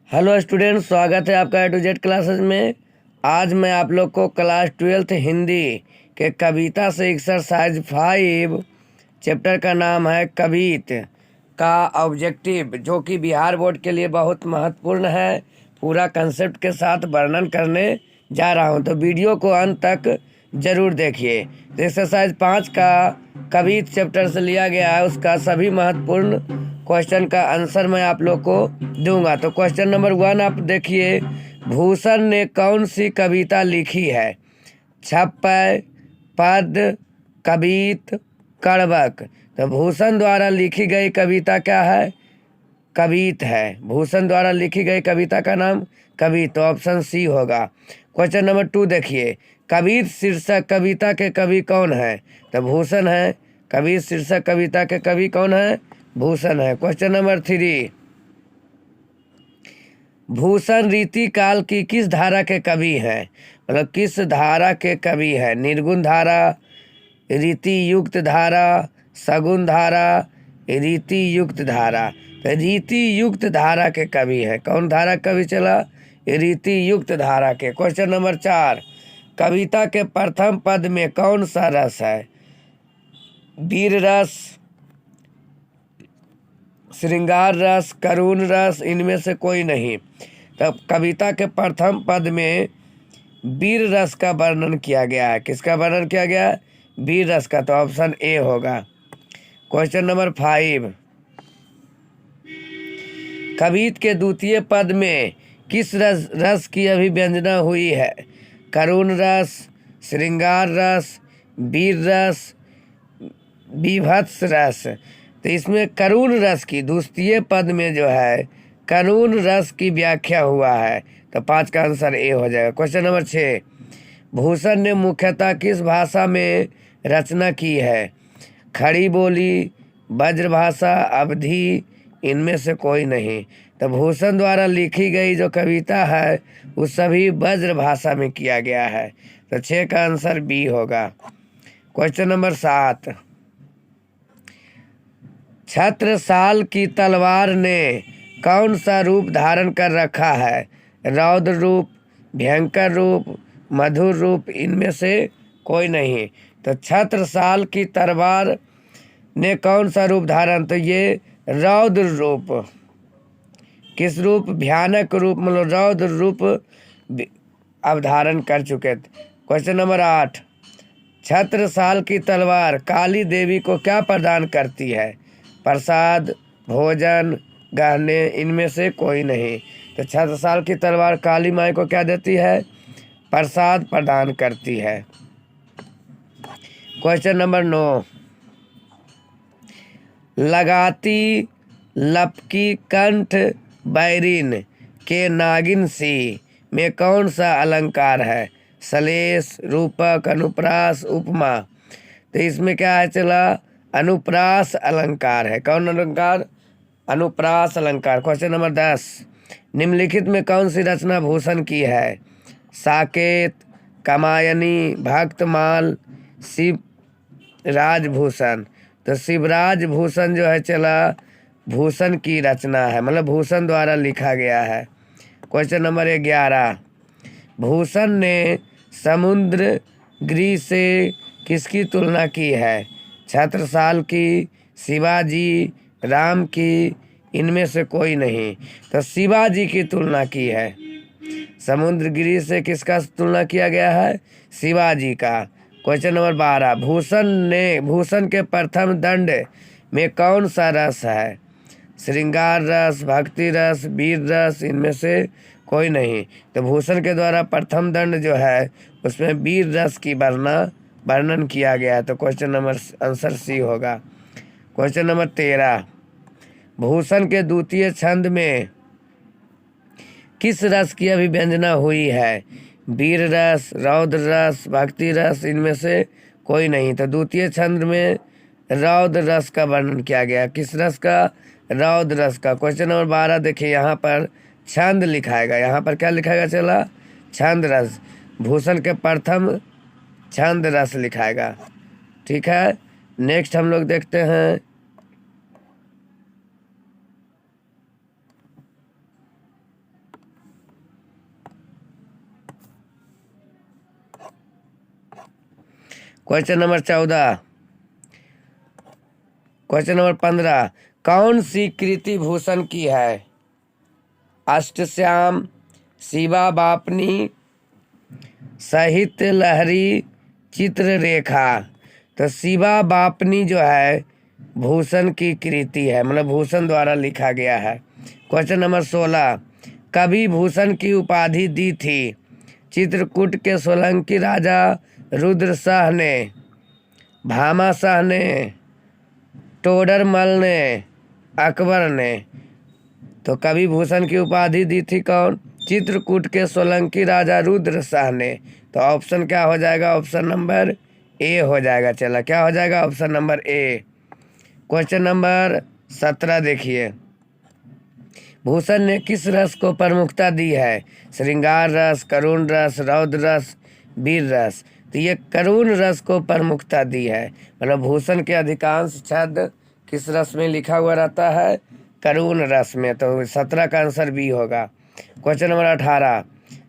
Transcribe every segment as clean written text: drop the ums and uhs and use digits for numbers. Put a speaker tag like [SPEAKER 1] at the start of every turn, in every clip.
[SPEAKER 1] Hello student, स्वागत है आपका A to Z क्लासेस में। आज मैं आप लोग को क्लास 12th हिंदी के कविता से एक्सरसाइज 5 चैप्टर का नाम है कवित का ऑब्जेक्टिव, जो कि बिहार बोर्ड के लिए बहुत महत्वपूर्ण है। पूरा कंसेप्ट के साथ वर्णन करने जा रहा हूं, तो वीडियो को अंत तक जरूर देखिए। तो एक्सरसाइज 5 का कवित चैप्टर से लिया गया है, उसका सभी महत्वपूर्ण क्वेश्चन का आंसर मैं आप लोग को दूंगा। तो क्वेश्चन नंबर 1 आप देखिए, भूषण ने कौन सी कविता लिखी है? छप्पय, पद, कवित, कड़वक। तो भूषण द्वारा लिखी गई कविता क्या है? कवित है। भूषण द्वारा लिखी गई कविता का नाम कवित, तो ऑप्शन सी होगा। क्वेश्चन नंबर 2 देखिए, कवित शीर्षक कविता के कवि कौन है? तो भूषण है। कवित शीर्षक कविता के कवि कौन है? भूषण है। क्वेश्चन नंबर 3, भूषण रीति काल की किस धारा के कवि हैं? मतलब किस धारा के कवि है? निर्गुण धारा, रीति युक्त धारा, सगुण धारा, रीति युक्त धारा। तो रीति युक्त धारा के कवि है। कौन धारा कवि चला? रीति युक्त धारा के। क्वेश्चन नंबर 4, कविता के प्रथम पद में कौन सा रस है? वीर रस, श्रृंगार रस, करुण रस, इनमें से कोई नहीं। तब कविता के प्रथम पद में वीर रस का वर्णन किया गया है। किसका वर्णन किया गया है? वीर रस का, तो ऑप्शन ए होगा। क्वेश्चन नंबर 5, कवित के द्वितीय पद में किस रस की अभिव्यंजना हुई है? करुण रस, श्रृंगार रस, वीर रस, बीभत्स रस। तो इसमें करुण रस की द्वितीय पद में जो है करुण रस की व्याख्या हुआ है, तो 5 का आंसर ए हो जाएगा। क्वेश्चन नंबर 6, भूषण ने मुख्यतः किस भाषा में रचना की है? खड़ी बोली, ब्रजभाषा, अवधी, इनमें से कोई नहीं। तो भूषण द्वारा लिखी गई जो कविता है वो सभी ब्रजभाषा में किया गया है, तो 6 का आंसर बी होगा। क्वेश्चन नंबर 7, छत्रसाल की तलवार ने कौन सा रूप धारण कर रखा है? रौद्र रूप, भयंकर रूप, मधुर रूप, इनमें से कोई नहीं। तो छत्रसाल की तलवार ने कौन सा रूप धारण? तो ये रौद्र रूप। किस रूप? भयानक रूप, मतलब रौद्र रूप अवधारण कर चुके थे। क्वेश्चन नंबर 8, छत्रसाल की तलवार काली देवी को क्या प्रदान करती है? प्रसाद, भोजन, गहने, इनमें से कोई नहीं। तो छत्रसाल की तलवार काली माई को क्या देती है? प्रसाद प्रदान करती है। क्वेश्चन नंबर 9, लगाती लपकी कंठ बैरिन के नागिन सी में कौन सा अलंकार है? सलेस, रूपक, अनुप्रास, उपमा। तो इसमें क्या है चला? अनुप्रास अलंकार है। कौन अलंकार? अनुप्रास अलंकार। क्वेश्चन नंबर 10, निम्नलिखित में कौन सी रचना भूषण की है? साकेत, कामायनी, भक्तमाल, शिव राजभूषण। तो शिवराज भूषण जो है चला भूषण की रचना है, मतलब भूषण द्वारा लिखा गया है। क्वेश्चन नंबर 11, भूषण ने समुद्र गृह से किसकी तुलना की है? छत्रसाल की, शिवाजी, राम की, इनमें से कोई नहीं। तो शिवाजी की तुलना की है। समुद्र गिरी से किसका तुलना किया गया है? शिवाजी का। क्वेश्चन नंबर 12, भूषण के प्रथम दंड में कौन सा रस है? श्रृंगार रस, भक्ति रस, वीर रस, इनमें से कोई नहीं। तो भूषण के द्वारा प्रथम दंड जो है उसमें वीर रस की वर्णन किया गया है, तो क्वेश्चन नंबर आंसर सी होगा। क्वेश्चन नंबर 13, भूषण के द्वितीय छंद में किस रस की अभिव्यंजना हुई है? वीर रस, रौद्र रस, भक्ति रस, इनमें से कोई नहीं। तो द्वितीय छंद में रौद्र रस का वर्णन किया गया। किस रस का? रौद्र रस का। क्वेश्चन नंबर 12 देखिए, यहाँ पर छंद लिखाएगा। यहाँ पर क्या लिखाएगा चला? छंद रस। भूषण के प्रथम छंद रस लिखाएगा। ठीक है, नेक्स्ट हम लोग देखते हैं क्वेश्चन नंबर 14। क्वेश्चन नंबर 15, कौन सी कृति भूषण की है? अष्टश्याम, शिवा बापनी, साहित्य लहरी, चित्ररेखा। तो शिवा बापनी जो है भूषण की कृति है, मतलब भूषण द्वारा लिखा गया है। क्वेश्चन नंबर 16, कवि भूषण की उपाधि दी थी चित्रकूट के सोलंकी राजा रुद्र शाह ने, भामा शाह ने, टोडरमल ने, अकबर ने। तो कवि भूषण की उपाधि दी थी कौन? चित्रकूट के सोलंकी राजा रुद्र शाह ने। तो ऑप्शन क्या हो जाएगा? ऑप्शन नंबर ए हो जाएगा। चला, क्या हो जाएगा? Option number A. Question number 17 देखिए, भूषण ने किस रस को प्रमुखता दी है? श्रृंगार रस, करुण रस, रौद्र रस, वीर रस। तो ये करुण रस को प्रमुखता दी है, मतलब भूषण के अधिकांश छंद किस रस में लिखा हुआ रहता है? करुण रस में। तो 17 का आंसर बी होगा। क्वेश्चन नंबर 18,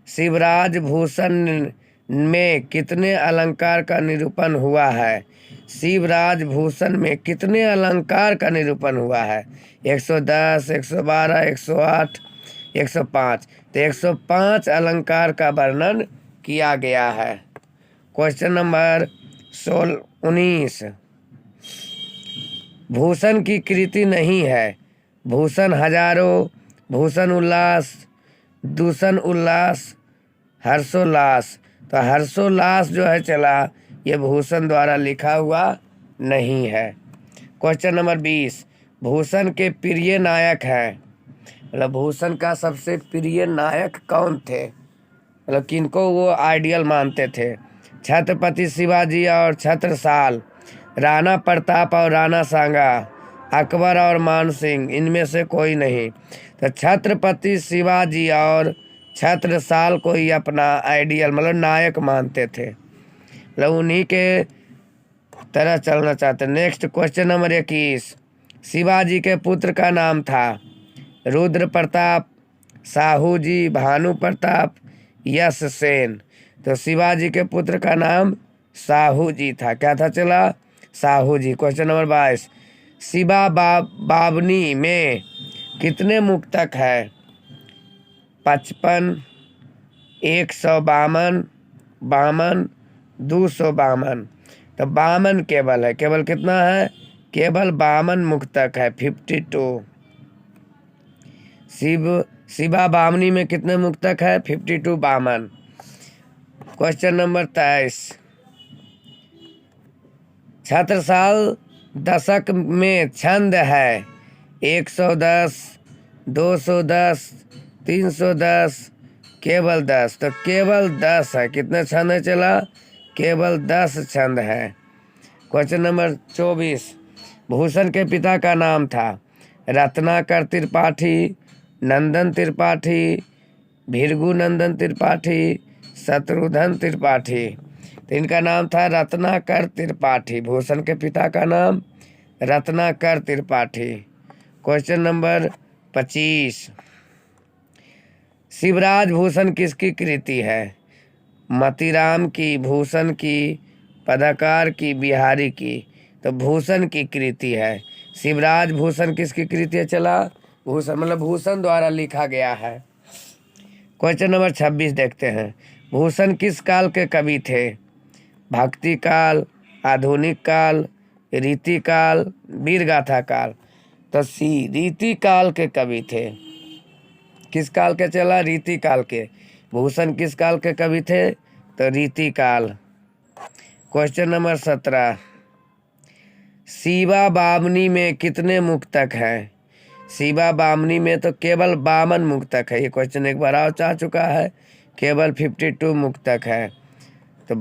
[SPEAKER 1] शिवराज भूषण में कितने अलंकार का निरूपण हुआ है? शिवराज भूषण में कितने अलंकार का निरूपण हुआ है? 110, 112, 108, 105। तो 105 अलंकार का वर्णन किया गया है। क्वेश्चन नंबर 19, भूषण की कृति नहीं है। भूषण हजारों, भूषण उल्लास, दूषण उल्लास, हर्षोल्लास। तो हर्षोल्लास जो है चला, ये भूषण द्वारा लिखा हुआ नहीं है। क्वेश्चन नंबर 20, भूषण के प्रिय नायक है, मतलब भूषण का सबसे प्रिय नायक कौन थे? मतलब किनको वो आइडियल मानते थे? छत्रपति शिवाजी और छत्रसाल, राणा प्रताप और राणा सांगा, अकबर और मान सिंह, इनमें से कोई नहीं। तो छत्रपति शिवाजी और छत्रसाल को ही अपना आइडियल मतलब नायक मानते थे, मतलब उन्हीं के तरह चलना चाहते। नेक्स्ट क्वेश्चन नंबर 21, शिवाजी के पुत्र का नाम था रुद्र प्रताप, साहू जी, भानु प्रताप, यश सेन। तो शिवाजी के पुत्र का नाम साहू जी था। क्या था चला? साहू जी। क्वेश्चन नंबर 22, शिवा बावनी में कितने मुक्तक है? 55, 152, 52, 252। तो 52 केवल है। केवल कितना है? केवल 52 मुक्तक है, 52। शिवा बामनी में कितने मुक्तक है? 52, 52। क्वेश्चन नंबर 23, छत्रसाल दशक में छंद है 110, 210, 310, केवल 10। तो केवल 10 है। कितने छंद है चला? केवल 10 छंद है। क्वेश्चन नंबर 24, भूषण के पिता का नाम था रत्नाकर त्रिपाठी, नंदन त्रिपाठी, भृगु नंदन त्रिपाठी, शत्रुघ्न त्रिपाठी। तो इनका नाम था रत्नाकर त्रिपाठी। भूषण के पिता का नाम रत्नाकर त्रिपाठी। क्वेश्चन नंबर 25, शिवराज भूषण किसकी कृति है? मतीराम की, भूषण की, पदाकार की, बिहारी की। तो भूषण की कृति है। शिवराज भूषण किसकी कृति है चला? भूषण, मतलब भूषण द्वारा लिखा गया है। क्वेश्चन नंबर 26 देखते हैं, भूषण किस काल के कवि थे? भक्ति काल, आधुनिक काल, रीति काल, वीरगाथा काल। तो सी रीति काल के कवि थे। किस काल के चला? रीति काल के। भूषण किस काल के कवि थे? तो रीति काल। क्वेश्चन नंबर 17, शिवा बामनी में कितने मुक्तक हैं? शिवा बामनी में तो केवल 52 मुक्तक है। ये क्वेश्चन एक बार आ चुका है। केवल 52 मुक्तक है। तो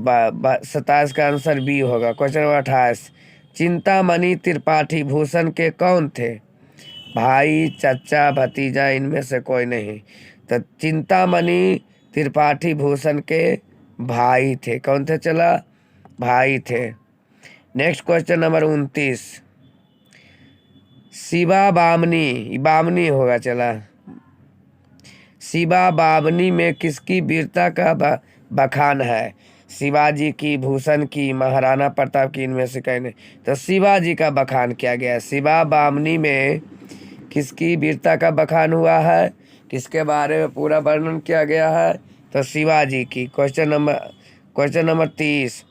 [SPEAKER 1] 27 का आंसर बी होगा। क्वेश्चन नंबर 28, चिंतामणि त्रिपाठी भूषण के कौन थे? भाई, चचा, भतीजा, इनमें से कोई नहीं। तो चिंतामणि त्रिपाठी भूषण के भाई थे। कौन थे चला? भाई थे। Next question number 29, Shiva Bamni, Bamni होगा चला, शिवा बामनी में किसकी वीरता का बखान है? शिवाजी की, भूषण की, महाराणा प्रताप की, इनमें से कहने। तो शिवाजी का बखान किया गया है। शिवा बामनी में किसकी वीरता का बखान हुआ है, किसके बारे में पूरा वर्णन किया गया है? तो शिवाजी की। क्वेश्चन नंबर 30,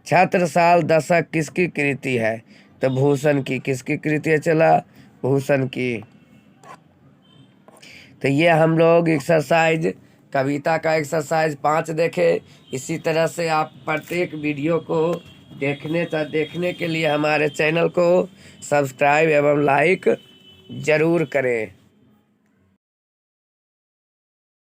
[SPEAKER 1] छत्रसाल दशक किसकी कृति है? तो भूषण की। किसकी कृति है चला? भूषण की। तो ये हम लोग एक्सरसाइज, कविता का एक्सरसाइज 5 देखे। इसी तरह से आप प्रत्येक वीडियो को देखने के लिए हमारे चैनल को सब्सक्राइब एवं लाइक जरूर करें।